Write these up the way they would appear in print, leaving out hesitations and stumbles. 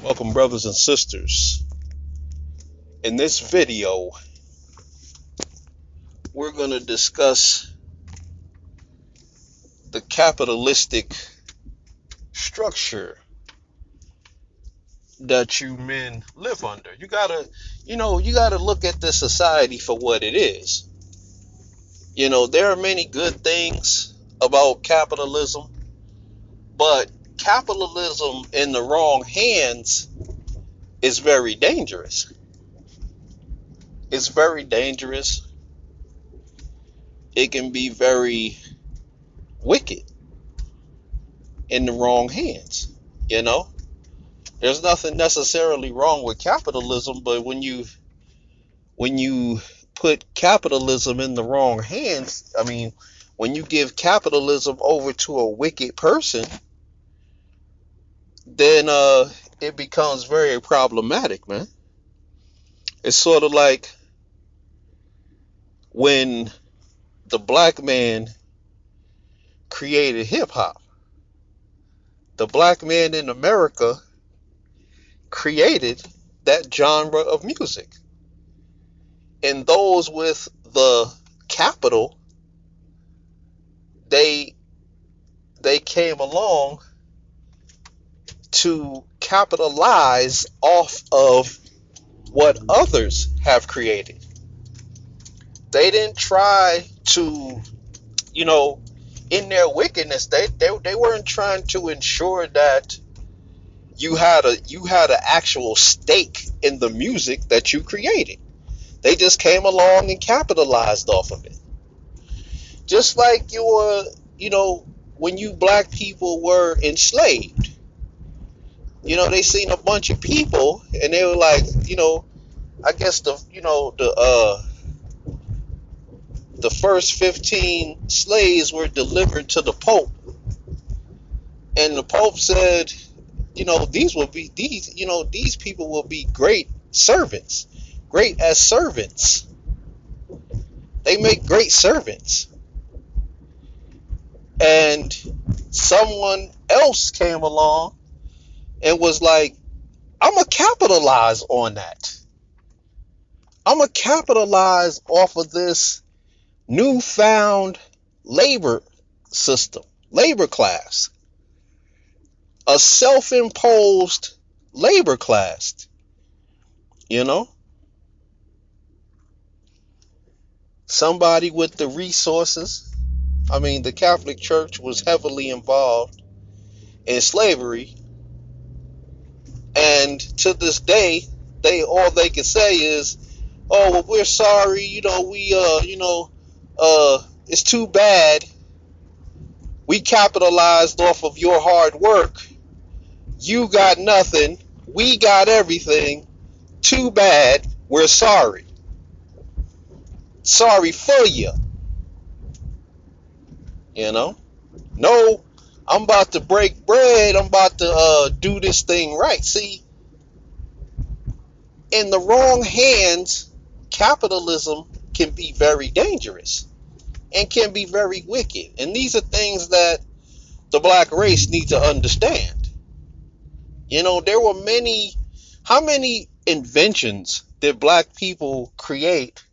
Welcome, brothers and sisters. In this video, we're going to discuss the capitalistic structure that you men live under. You gotta look at this society for what it is. There are many good things about capitalism, but capitalism in the wrong hands is very dangerous. It's very dangerous. It can be very wicked in the wrong hands. There's nothing necessarily wrong with capitalism, but when you put capitalism in the wrong hands, when you give capitalism over to a wicked person, then it becomes very problematic, man. It's sort of like when the black man created hip hop. The black man in America created that genre of music. And those with the capital, they came along to capitalize off of what others have created. They didn't try to, in their wickedness, they weren't trying to ensure that you had an actual stake in the music that you created. They just came along and capitalized off of it. Just like when you black people were enslaved. They seen a bunch of people and they were like, I guess the first 15 slaves were delivered to the Pope. And the Pope said, these people will be great servants. Great as servants. They make great servants. And someone else came along and was like, I'm going to capitalize on that. I'm going to capitalize off of this newfound labor system, labor class. A self-imposed labor class. Somebody with the resources. The Catholic Church was heavily involved in slavery. And to this day, all they can say is, oh, well, we're sorry, it's too bad. We capitalized off of your hard work. You got nothing. We got everything. Too bad. We're sorry. Sorry for you. No, I'm about to break bread. I'm about to do this thing right. See, in the wrong hands, capitalism can be very dangerous and can be very wicked. And these are things that the black race needs to understand. There were how many inventions did black people create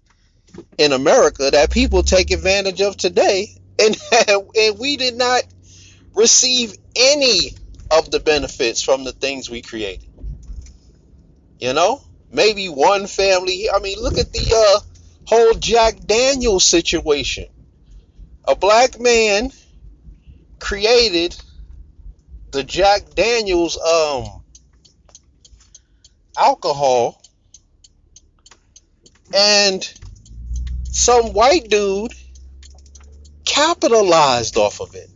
in America that people take advantage of today? And we did not receive any of the benefits from the things we created. Maybe one family. Look at the whole Jack Daniels situation. A black man created the Jack Daniels alcohol, and some white dude capitalized off of it.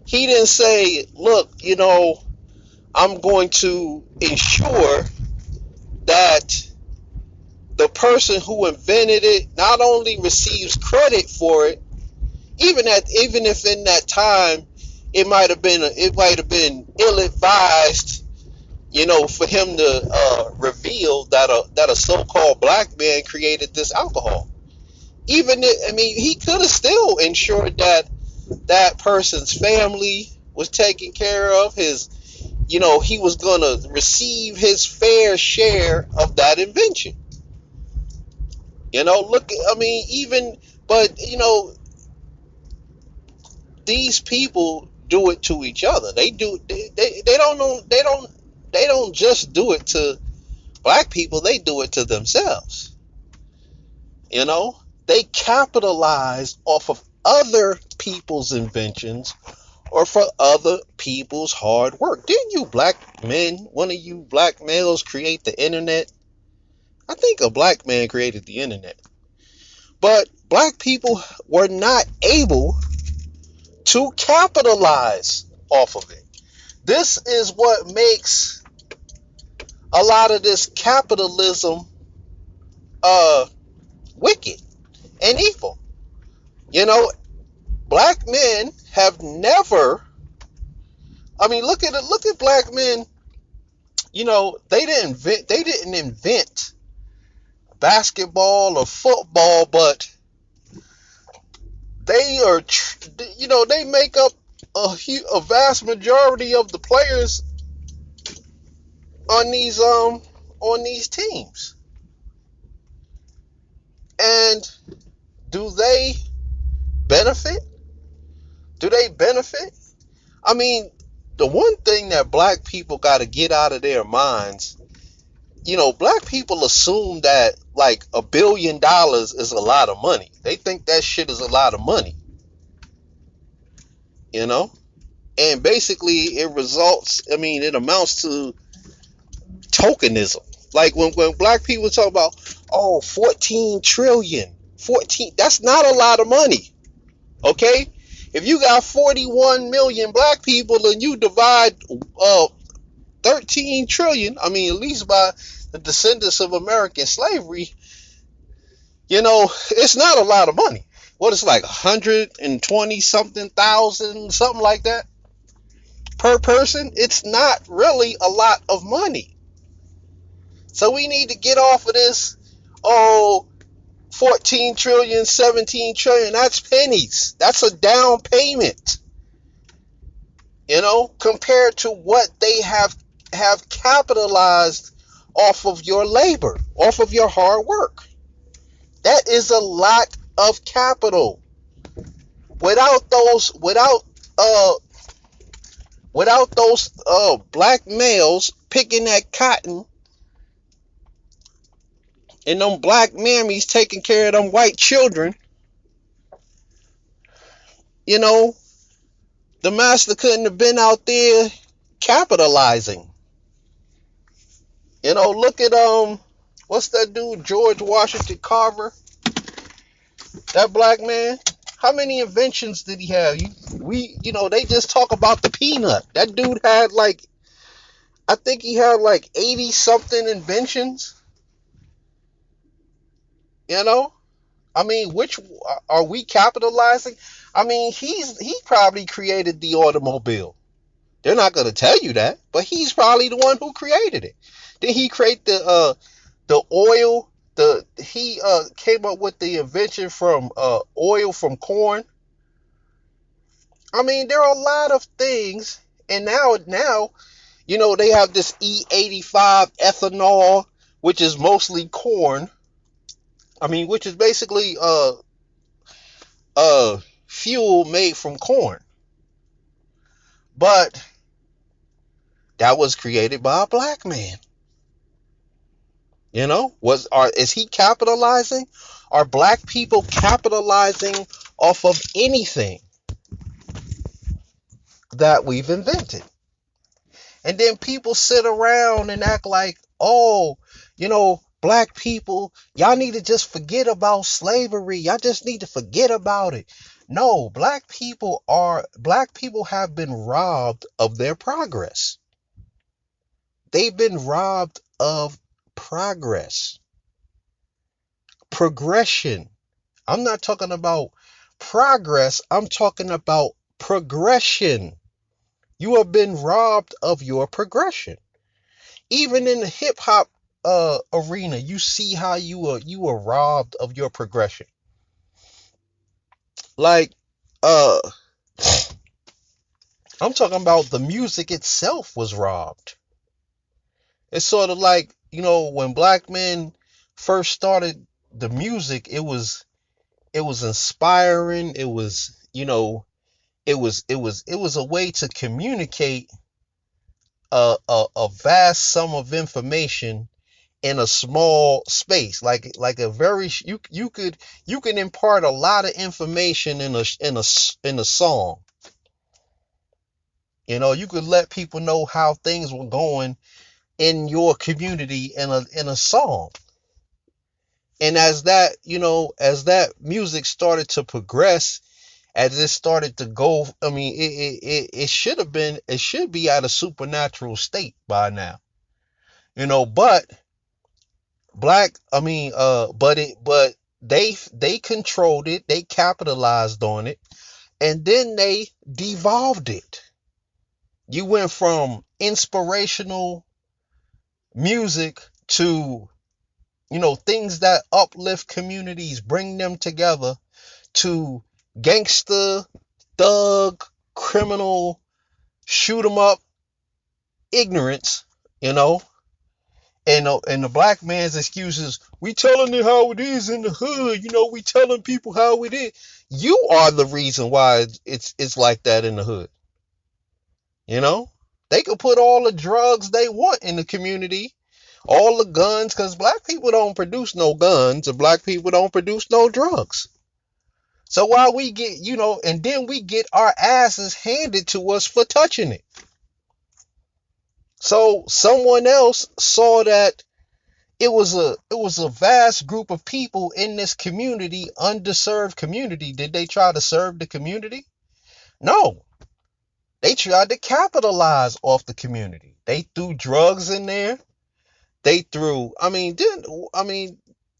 He didn't say, look, I'm going to ensure that the person who invented it not only receives credit for it, even if in that time it might have been ill-advised, for him to reveal that a so-called black man created this alcohol. He could have still ensured that person's family was taken care of, his he was going to receive his fair share of that invention. Look, I mean, even, but, these people do it to each other. They don't know, they don't just do it to black people, they do it to themselves. You know, they capitalize off of other people's inventions or for other people's hard work. Didn't you black men, one of you black males, create the internet? I think a black man created the internet. But black people were not able to capitalize off of it. This is what makes a lot of this capitalism wicked and evil. Black men have never, I mean, look at black men. They didn't invent basketball or football, but they make up a vast majority of the players on these teams. And do they benefit? Do they benefit? I mean, the one thing that black people got to get out of their minds, black people assume that like $1 billion is a lot of money. They think that shit is a lot of money. And basically it amounts to tokenism. Like when black people talk about, 14 trillion, 14, that's not a lot of money. Okay? If you got 41 million black people and you divide 13 trillion, I mean, at least by the descendants of American slavery, it's not a lot of money. What, it's like 120 something thousand, something like that per person. It's not really a lot of money. So we need to get off of this, 14 trillion, 17 trillion, that's pennies. That's a down payment, compared to what they have capitalized off of your labor, off of your hard work. That is a lot of capital. Without those black males picking that cotton and them black mammies taking care of them white children, the master couldn't have been out there capitalizing. Look at what's that dude, George Washington Carver? That black man. How many inventions did he have? They just talk about the peanut. That dude had I think he had 80 something inventions. I mean, which are we capitalizing? I mean, he probably created the automobile. They're not going to tell you that, but he's probably the one who created it. Did he create the oil? He came up with the invention from oil from corn. I mean, there are a lot of things, and now they have this E85 ethanol, which is mostly corn. I mean, which is basically fuel made from corn. But that was created by a black man. Is he capitalizing? Are black people capitalizing off of anything that we've invented? And then people sit around and act like, black people, y'all need to just forget about slavery. Y'all just need to forget about it. No, black people have been robbed of their progress. They've been robbed of progress. Progression. I'm not talking about progress. I'm talking about progression. You have been robbed of your progression. Even in the hip hop arena, you see how you were robbed of your progression. Like I'm talking about the music itself was robbed. It's sort of like, when black men first started the music, it was inspiring. It was a way to communicate a vast sum of information in a small space, like a very you can impart a lot of information in a song. You could let people know how things were going in your community in a song. And as that music started to progress, as it started to go, I mean, it should be at a supernatural state by now. But they controlled it, they capitalized on it, and then they devolved it. You went from inspirational music to, things that uplift communities, bring them together, to gangster, thug, criminal, shoot 'em up ignorance, you know. And the black man's excuses, we telling it how it is in the hood, we telling people how it is. You are the reason why it's like that in the hood. They could put all the drugs they want in the community, all the guns, because black people don't produce no guns and black people don't produce no drugs. So while we get, and then we get our asses handed to us for touching it. So someone else saw that it was a vast group of people in this community, underserved community. Did they try to serve the community? No. They tried to capitalize off the community. They threw drugs in there. Didn't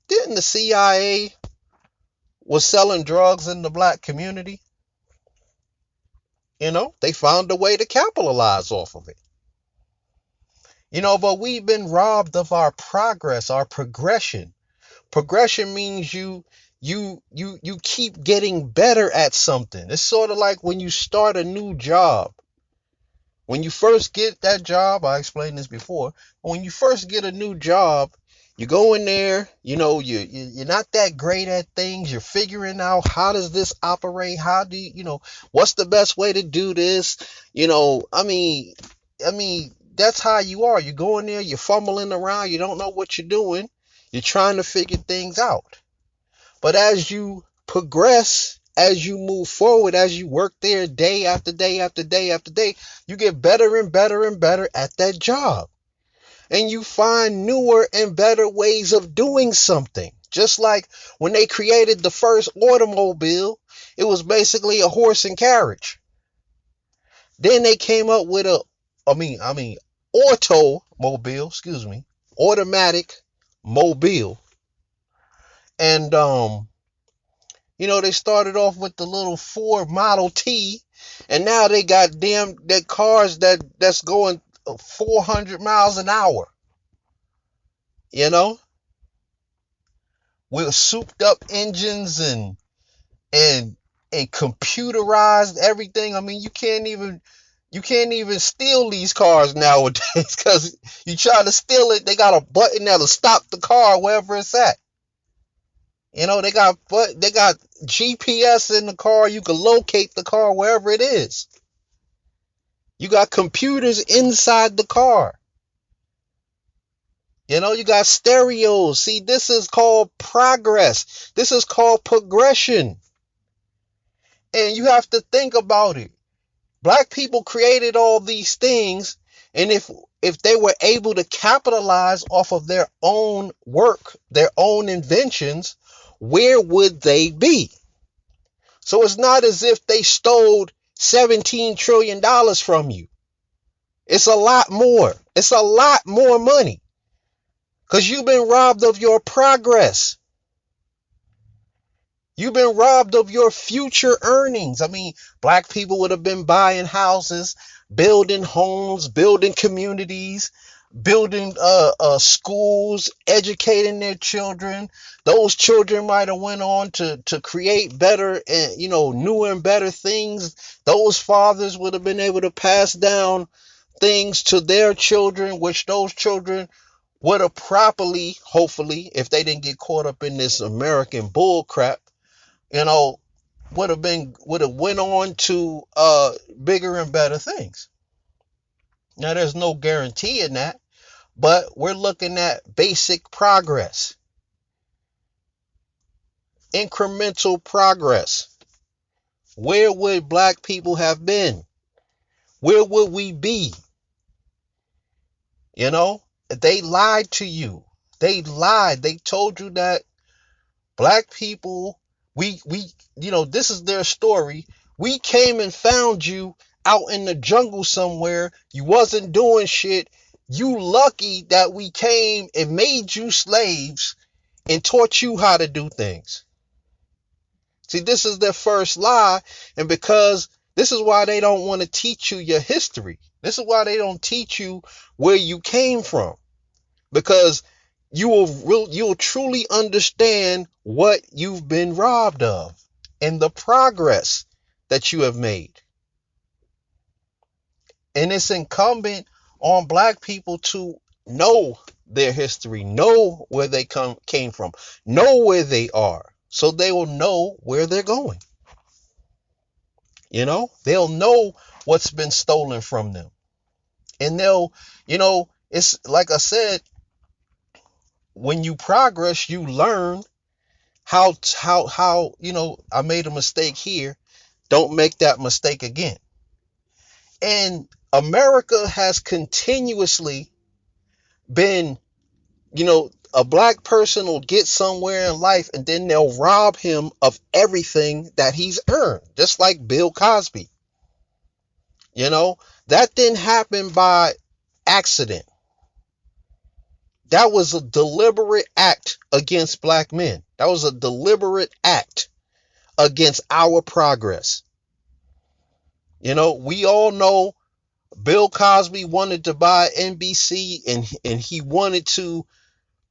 the CIA was selling drugs in the black community? They found a way to capitalize off of it. But we've been robbed of our progress, our progression. Progression means you keep getting better at something. It's sort of like when you start a new job. When you first get that job, I explained this before. When you first get a new job, you go in there, you're not that great at things. You're figuring out, how does this operate? How do what's the best way to do this? That's how you are. You go in there, you're fumbling around, you don't know what you're doing. You're trying to figure things out. But as you progress, as you move forward, as you work there day after day after day after day, you get better and better and better at that job. And you find newer and better ways of doing something. Just like when they created the first automobile, it was basically a horse and carriage. Then they came up with automobile, automatic mobile. And they started off with the little Ford Model T, and now they got that cars that's going 400 miles an hour. With souped up engines and computerized everything. You can't even steal these cars nowadays, because you try to steal it, they got a button that'll stop the car wherever it's at. They got GPS in the car. You can locate the car wherever it is. You got computers inside the car. You got stereos. See, this is called progress. This is called progression. And you have to think about it. Black people created all these things, and if they were able to capitalize off of their own work, their own inventions, where would they be? So it's not as if they stole $17 trillion from you. It's a lot more. It's a lot more money, because you've been robbed of your progress. You've been robbed of your future earnings. Black people would have been buying houses, building homes, building communities, building schools, educating their children. Those children might have went on to create better and newer and better things. Those fathers would have been able to pass down things to their children, which those children would have properly, hopefully, if they didn't get caught up in this American bull crap, would have went on to bigger and better things. Now there's no guarantee in that, but we're looking at basic progress, incremental progress. Where would black people have been? Where would we be? They lied to you. They lied. They told you that black people, this is their story. We came and found you out in the jungle somewhere. You wasn't doing shit. You lucky that we came and made you slaves and taught you how to do things. See, this is their first lie. And because this is why they don't want to teach you your history. This is why they don't teach you where you came from. Because you'll truly understand what you've been robbed of and the progress that you have made. And it's incumbent on black people to know their history, know where they came from, know where they are, so they will know where they're going. They'll know what's been stolen from them. And it's like I said, when you progress, you learn how I made a mistake here. Don't make that mistake again. And America has continuously been, a black person will get somewhere in life and then they'll rob him of everything that he's earned. Just like Bill Cosby. That didn't happen by accident. That was a deliberate act against black men. That was a deliberate act against our progress. We all know Bill Cosby wanted to buy NBC and he wanted to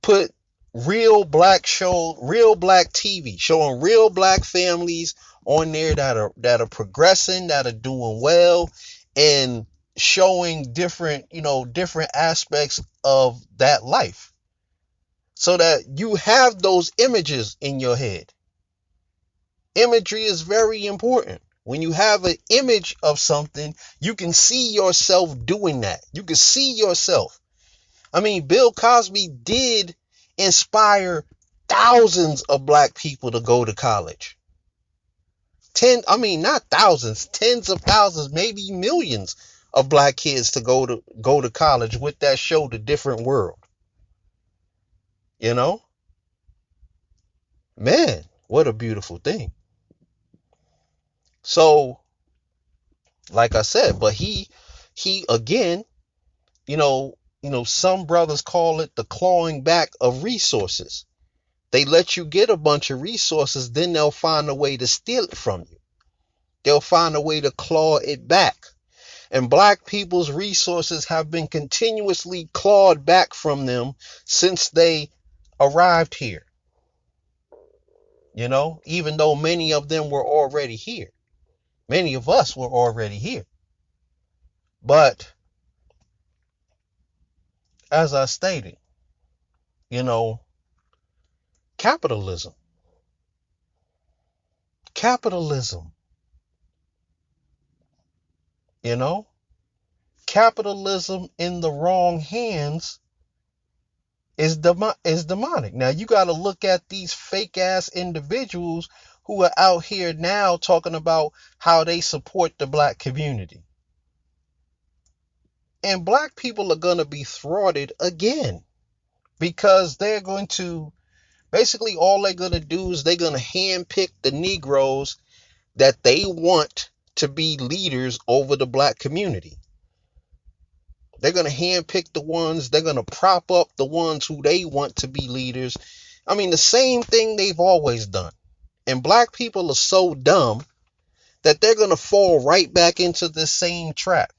put real black TV, showing real black families on there that are progressing, that are doing well, and showing different aspects of that life, so that you have those images in your head. Imagery is very important. When you have an image of something, you can see yourself doing that. You can see yourself. Bill Cosby did inspire thousands of black people to go to college. Not thousands, tens of thousands, maybe millions of black kids to go to college with that show, The Different World. Man, what a beautiful thing. So, like I said, but he again, some brothers call it the clawing back of resources. They let you get a bunch of resources, then they'll find a way to steal it from you. They'll find a way to claw it back. And black people's resources have been continuously clawed back from them since they arrived here. Even though many of them were already here. Many of us were already here. But as I stated, capitalism. Capitalism in the wrong hands is demonic. Now you got to look at these fake ass individuals who are out here now talking about how they support the black community. And black people are going to be thwarted again, because they're going to, basically all they're going to do is they're going to handpick the Negroes that they want to be leaders over the black community. They're going to handpick the ones, they're going to prop up the ones who they want to be leaders. The same thing they've always done. And black people are so dumb that they're going to fall right back into the same trap.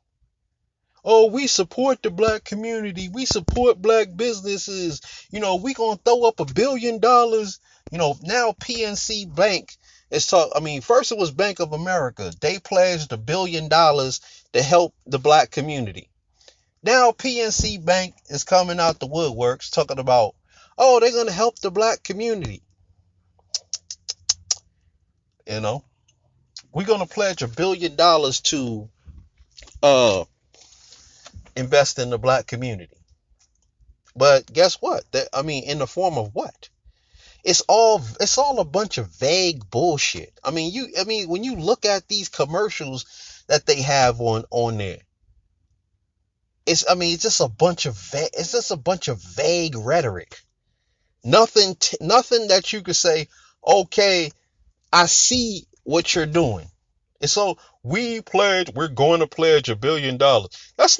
Oh, we support the black community. We support black businesses. We gonna throw up $1 billion. Now PNC Bank is talk. I mean, first it was Bank of America. They pledged $1 billion to help the black community. Now PNC Bank is coming out the woodworks talking about, oh, they're gonna help the black community. We're gonna pledge $1 billion to uh invest in the black community. But guess what? In the form of what? It's all a bunch of vague bullshit. When you look at these commercials that they have on there, it's just a bunch of vague rhetoric. Nothing that you could say, okay, I see what you're doing. And so we're going to pledge $1 billion. That's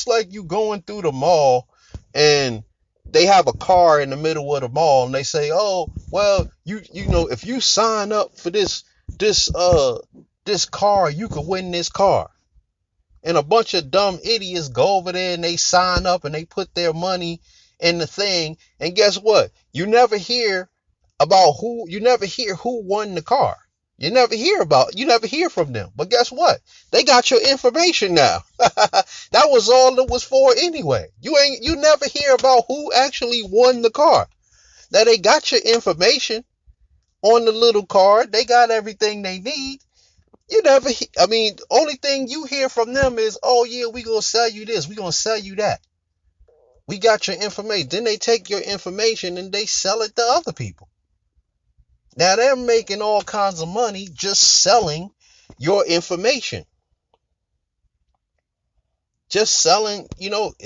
like you going through the mall and they have a car in the middle of the mall and they say, oh, well, if you sign up for this car, you could win this car. And a bunch of dumb idiots go over there and they sign up and they put their money in the thing. And guess what? You never hear who won the car. You never hear from them. But guess what? They got your information now. That was all it was for anyway. You never hear about who actually won the car. Now they got your information on the little card. They got everything they need. Only thing you hear from them is, oh yeah, we gonna sell you this, we gonna sell you that. We got your information. Then they take your information and they sell it to other people. Now they're making all kinds of money just selling your information. Just selling,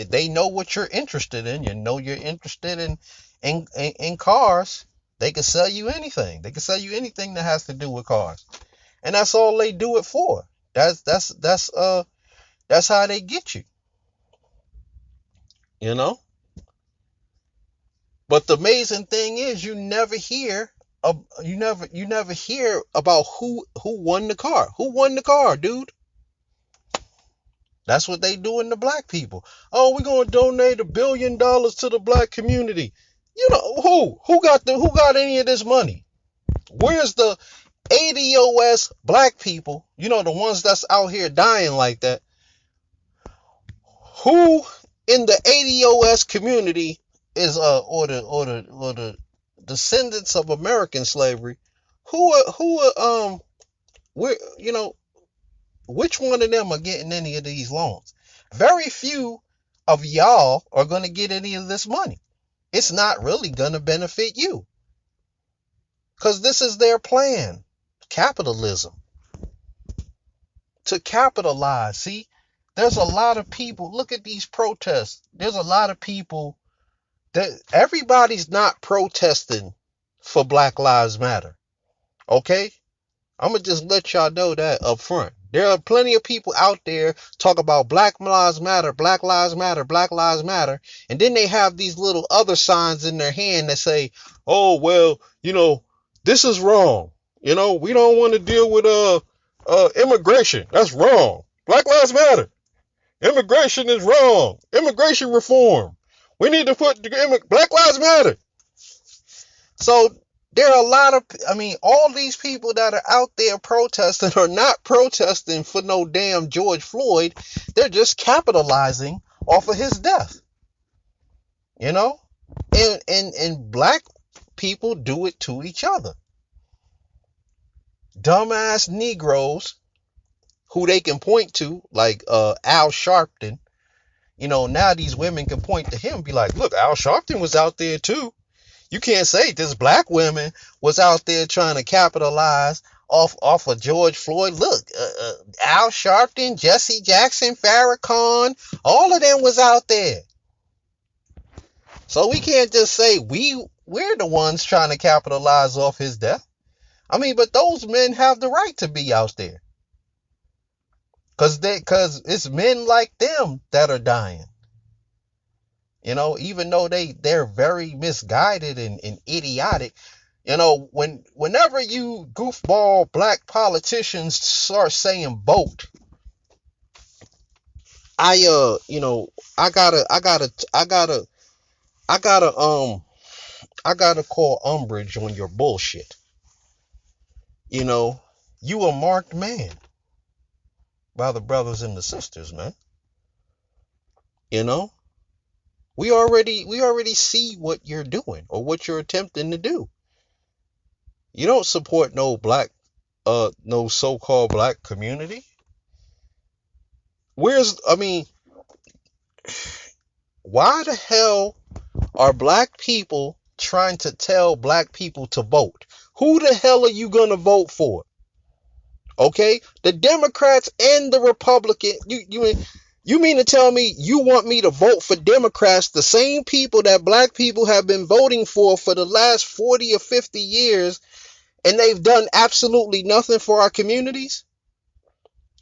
they know what you're interested in. You're interested in cars. They can sell you anything. They can sell you anything that has to do with cars. And that's all they do it for. That's how they get you. But the amazing thing is you never hear about who won the car. Who won the car, dude? That's what they do in the black people. Oh, we're gonna donate $1 billion to the black community. Who got any of this money? Where's the ADOS black people? The ones that's out here dying like that. Who in the ADOS community is or the descendants of American slavery? Which one of them are getting any of these loans? Very few of y'all are going to get any of this money. It's not really going to benefit you. Because this is their plan. Capitalism. To capitalize. See, there's a lot of people. Look at these protests. There's a lot of people that everybody's not protesting for Black Lives Matter. Okay? I'm going to just let y'all know that up front. There are plenty of people out there talk about Black Lives Matter, Black Lives Matter, Black Lives Matter. And then they have these little other signs in their hand that say, oh, well, this is wrong. We don't want to deal with immigration. That's wrong. Black Lives Matter. Immigration is wrong. Immigration reform. We need to put Black Lives Matter. So there are a lot of, all these people that are out there protesting are not protesting for no damn George Floyd. They're just capitalizing off of his death. And black people do it to each other. Dumbass Negroes who they can point to, like Al Sharpton. Now these women can point to him and be like, look, Al Sharpton was out there too. You can't say this black woman was out there trying to capitalize off of George Floyd. Look, Al Sharpton, Jesse Jackson, Farrakhan, all of them was out there. So we can't just say we're the ones trying to capitalize off his death. But those men have the right to be out there. Cause it's men like them that are dying. Even though they're very misguided and idiotic. Whenever you goofball black politicians start saying vote, you know, I gotta, I gotta call umbrage on your bullshit. You know, you a marked man by the brothers and the sisters, man. You know, we already see what you're doing or what you're attempting to do. You don't support no so-called black community. I mean, why the hell are black people trying to tell black people to vote? Who the hell are you gonna vote for? Okay, the Democrats and the Republicans. You mean to tell me you want me to vote for Democrats, the same people that black people have been voting for the last 40 or 50 years, and they've done absolutely nothing for our communities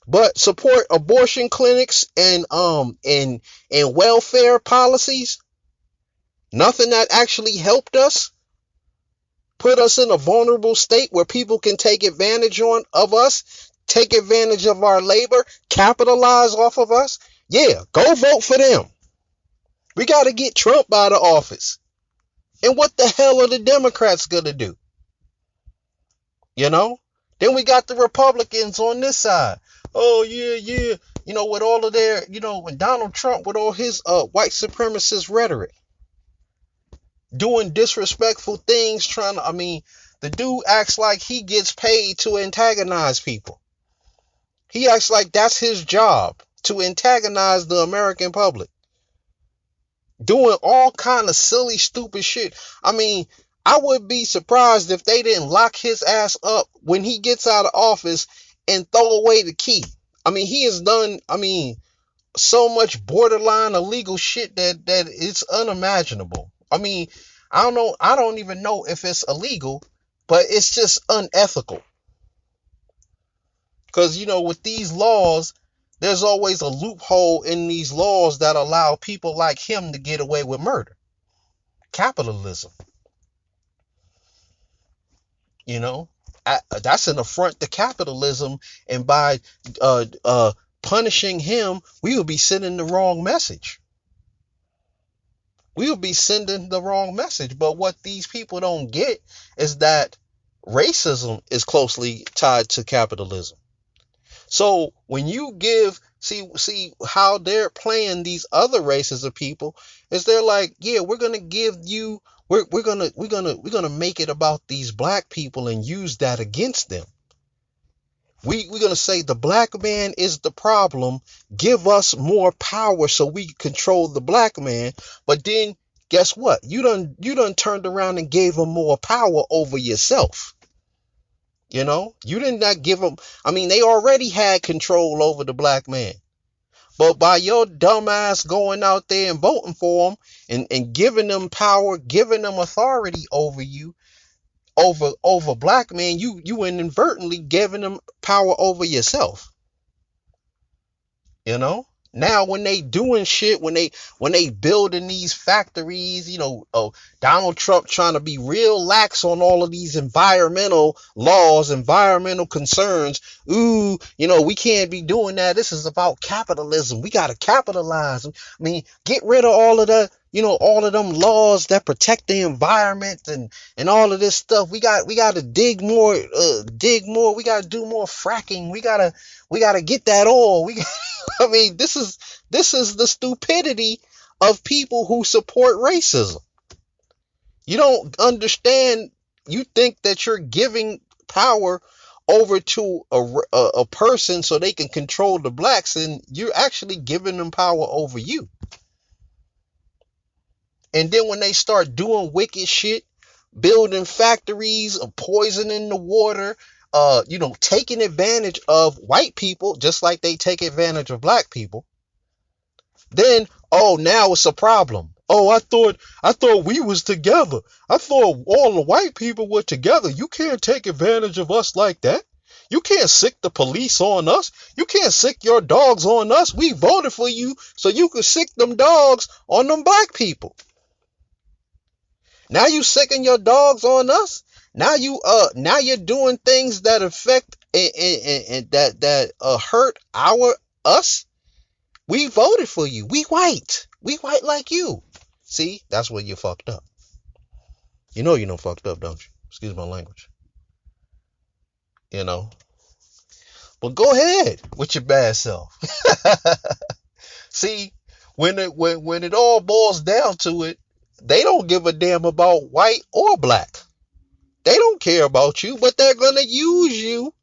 but support abortion clinics and welfare policies? Nothing that actually helped us, put us in a vulnerable state where people can take advantage of us, take advantage of our labor, capitalize off of us. Yeah, go vote for them. We got to get Trump out of office. And what the hell are the Democrats going to do? You know? Then we got the Republicans on this side. Oh, yeah, yeah. You know, with all of their, when Donald Trump, with all his white supremacist rhetoric, doing disrespectful things, the dude acts like he gets paid to antagonize people. He acts like that's his job, to antagonize the American public. Doing all kind of silly, stupid shit. I would be surprised if they didn't lock his ass up when he gets out of office and throw away the key. He has done, so much borderline illegal shit that it's unimaginable. I don't know. I don't even know if it's illegal, but it's just unethical. Because, with these laws, there's always a loophole in these laws that allow people like him to get away with murder. Capitalism. That's an affront to capitalism. And by punishing him, we will be sending the wrong message. We will be sending the wrong message. But what these people don't get is that racism is closely tied to capitalism. So when you see how they're playing these other races of people, is they're like, yeah, we're gonna give you, we're gonna make it about these black people and use that against them. We're gonna say the black man is the problem. Give us more power so we control the black man. But then guess what? You done turned around and gave him more power over yourself. You did not give them. They already had control over the black man. But by your dumb ass going out there and voting for them and giving them power, giving them authority over you, over black men, you inadvertently giving them power over yourself. Now when they doing shit, when they building these factories, Donald Trump trying to be real lax on all of these environmental laws, environmental concerns. Ooh, we can't be doing that. This is about capitalism. We got to capitalize. Get rid of all of the, all of them laws that protect the environment and all of this stuff. We got to dig more. We got to do more fracking. We got to get that oil. This is the stupidity of people who support racism. You don't understand. You think that you're giving power over to a person so they can control the blacks, and you're actually giving them power over you. And then when they start doing wicked shit, building factories, poisoning the water, taking advantage of white people just like they take advantage of black people, then, now it's a problem. I thought we was together. I thought all the white people were together. You can't take advantage of us like that. You can't sick the police on us. You can't sick your dogs on us. We voted for you so you could sick them dogs on them black people. Now you sicking your dogs on us. Now you're doing things that affect and that hurt us. We voted for you. We white. We white like you. See, that's where you fucked up. You know you done fucked up, don't you? Excuse my language. You know. But go ahead with your bad self. See, when it all boils down to it, they don't give a damn about white or black. They don't care about you, but they're gonna use you.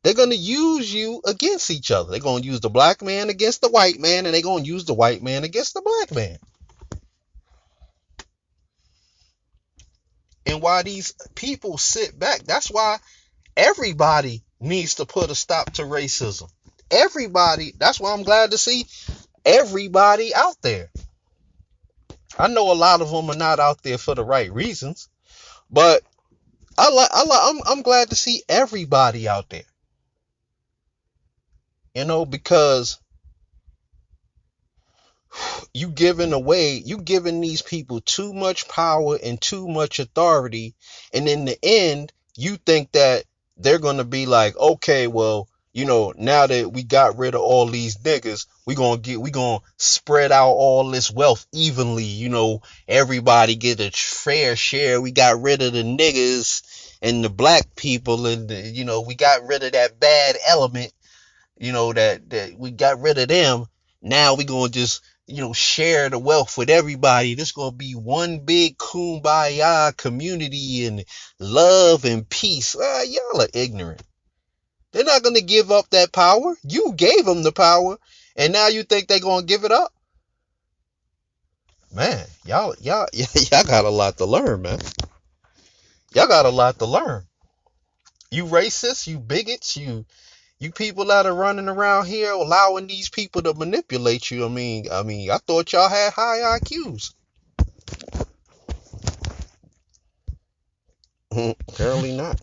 They're gonna use you against each other. They're gonna use the black man against the white man, and they're gonna use the white man against the black man. And why these people sit back, that's why everybody needs to put a stop to racism. Everybody, that's why I'm glad to see everybody out there. I know a lot of them are not out there for the right reasons, but I'm glad to see everybody out there. Because you giving these people too much power and too much authority, and in the end, you think that they're gonna be like, okay, well, now that we got rid of all these niggas, we gonna spread out all this wealth evenly. Everybody get a fair share. We got rid of the niggas and the black people, and we got rid of that bad element. That we got rid of them. Now we gonna just share the wealth with everybody. This gonna be one big kumbaya community and love and peace. Y'all are ignorant. They're not gonna give up that power. You gave them the power, and now you think they're gonna give it up? Man, y'all got a lot to learn, man. Y'all got a lot to learn. You racists, you bigots, you people that are running around here allowing these people to manipulate you. I thought y'all had high IQs. Apparently not.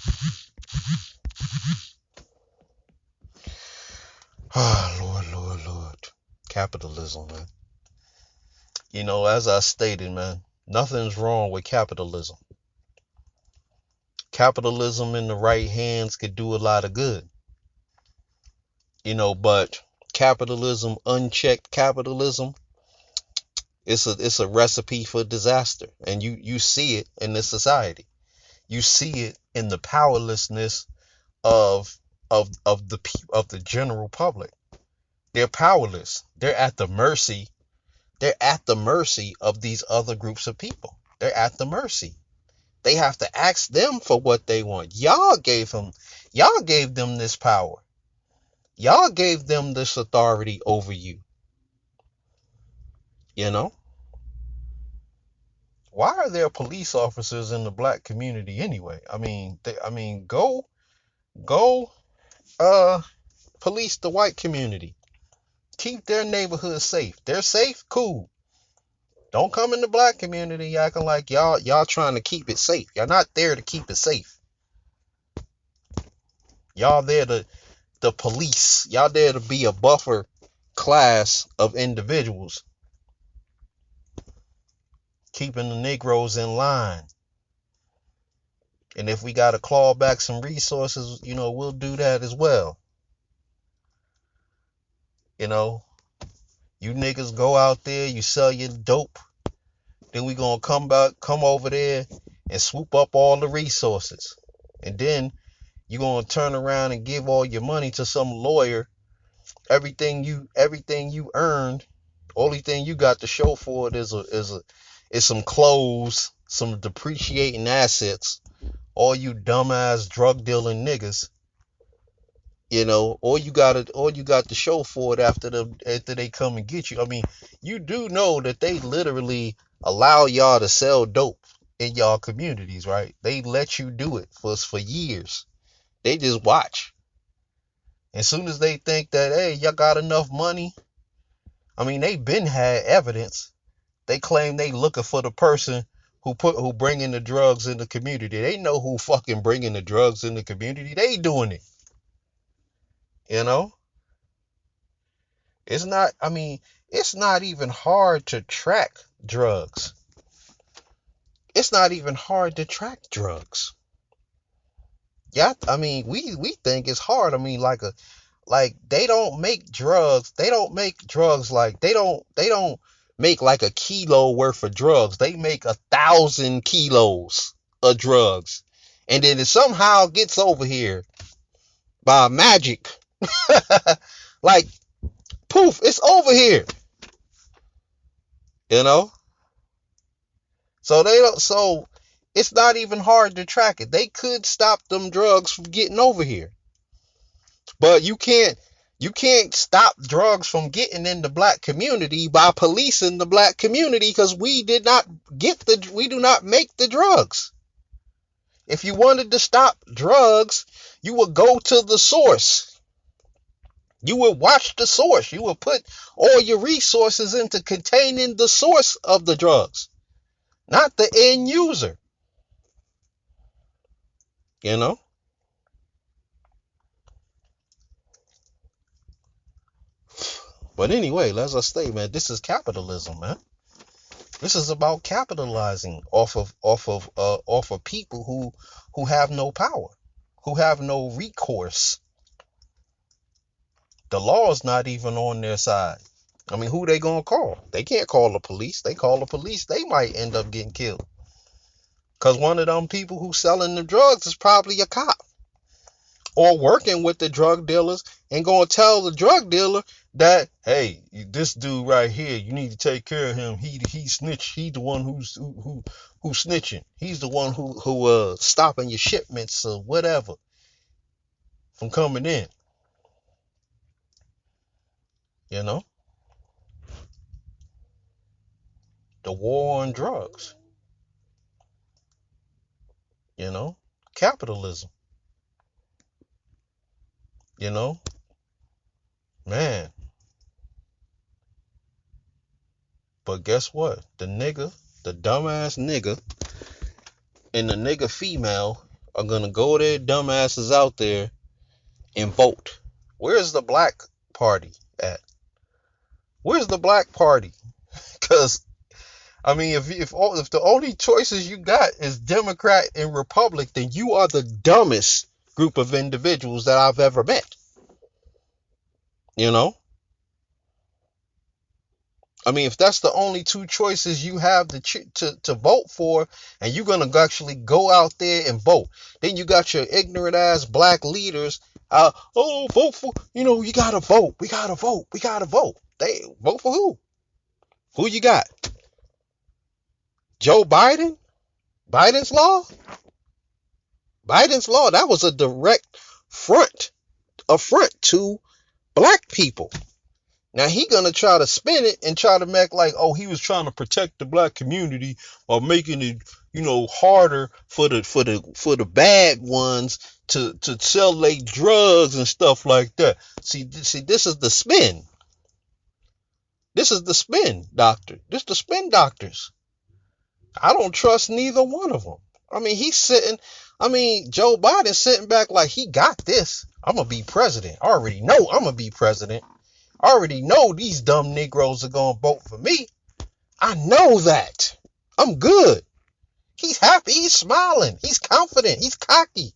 Lord. Capitalism, man. As I stated, man, nothing's wrong with capitalism. Capitalism in the right hands could do a lot of good. But capitalism, unchecked capitalism, it's a recipe for disaster. And you see it in this society. You see it in the powerlessness of the general public. They're powerless. They're at the mercy. They're at the mercy of these other groups of people. They're at the mercy. They have to ask them for what they want. Y'all gave them this power. Y'all gave them this authority over you. Why are there police officers in the black community anyway? Go police the white community. Keep their neighborhood safe. They're safe, cool. Don't come in the black community acting like y'all trying to keep it safe. Y'all not there to keep it safe. Y'all there to the police. Y'all there to be a buffer class of individuals, keeping the Negroes in line. And if we got to claw back some resources, we'll do that as well. You niggas go out there, you sell your dope, then we gonna come over there and swoop up all the resources. And then you gonna turn around and give all your money to some lawyer. Everything you earned, only thing you got to show for it is some clothes, some depreciating assets. All you dumbass drug dealing niggas, all you got to show for it after they come and get you. You do know that they literally allow y'all to sell dope in y'all communities, right? They let you do it for years. They just watch. As soon as they think that, hey, y'all got enough money, they been had evidence. They claim they looking for the person who bringing the drugs in the community. They know who fucking bringing the drugs in the community. They doing it. It's not even hard to track drugs. It's not even hard to track drugs. Yeah, we think it's hard. Like they don't make drugs. They don't make drugs like they don't make like a kilo worth of drugs. They make 1,000 kilos of drugs. And then it somehow gets over here by magic. Like poof, it's over here. You know? So they don't so it's not even hard to track it. They could stop them drugs from getting over here. But you can't stop drugs from getting in the black community by policing the black community because we do not make the drugs. If you wanted to stop drugs, you would go to the source. You would watch the source. You would put all your resources into containing the source of the drugs, not the end user. You know? But anyway, as I say, man, this is capitalism, man. This is about capitalizing off of people who have no power, who have no recourse. The law is not even on their side. I mean, who they gonna call? They can't call the police. They call the police, they might end up getting killed. Cause one of them people who's selling the drugs is probably a cop or working with the drug dealers and gonna tell the drug dealer that, hey, this dude right here, you need to take care of him. He snitch. He the one who's snitching. He's the one who stopping your shipments or whatever from coming in. You know, the war on drugs. You know, capitalism. You know, man. But guess what? The dumbass nigga, and the nigga female are gonna go their dumbasses out there and vote. Where's the black party at? Where's the black party? Because I mean, if the only choices you got is Democrat and Republic, then you are the dumbest group of individuals that I've ever met. You know, I mean, if that's the only two choices you have to vote for, and you're gonna actually go out there and vote, then you got your ignorant ass black leaders. Vote for, you gotta vote. We gotta vote. We gotta vote. They vote for who? Who you got? Joe Biden? Biden's law? Biden's law, that was a direct affront to black people. Now he gonna try to spin it and try to make like, oh, he was trying to protect the black community or making it, harder for the bad ones to sell their drugs and stuff like that. See, this is the spin. This is the spin doctor. This is the spin doctors. I don't trust neither one of them. I mean, Joe Biden sitting back like he got this. I'm gonna be president. I already know I'm gonna be president. I already know these dumb Negroes are gonna vote for me. I know that. I'm good. He's happy. He's smiling. He's confident. He's cocky.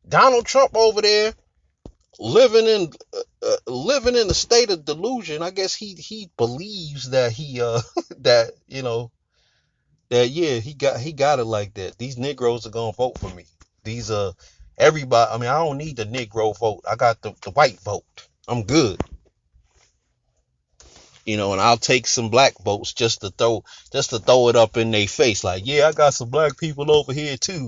Donald Trump over there living in a state of delusion. I guess he believes that he got it like that. These Negroes are gonna vote for me. These everybody. I mean, I don't need the Negro vote. I got the white vote. I'm good. And I'll take some black votes just to throw it up in their face. Like, yeah, I got some black people over here too.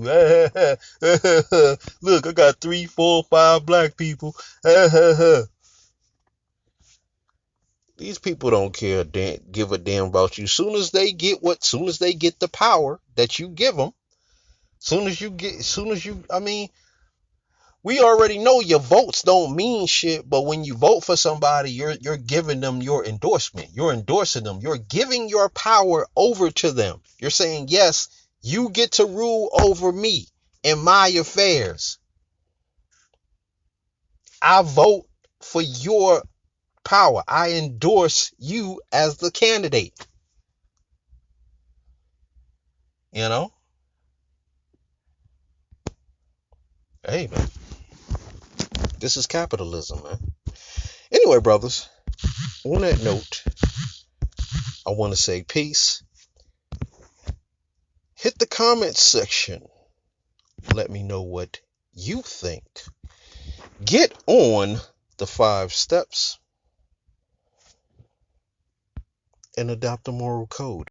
Look, I got 3, 4, 5 black people. These people don't give a damn about you. Soon as they get the power that you give them, I mean, we already know your votes don't mean shit, but when you vote for somebody, you're giving them your endorsement. You're endorsing them. You're giving your power over to them. You're saying, yes, you get to rule over me and my affairs. I vote for your power. I endorse you as the candidate. Hey, man. This is capitalism, man. Anyway, brothers, on that note, I want to say peace. Hit the comments section. Let me know what you think. Get on the 5 steps and adopt a moral code.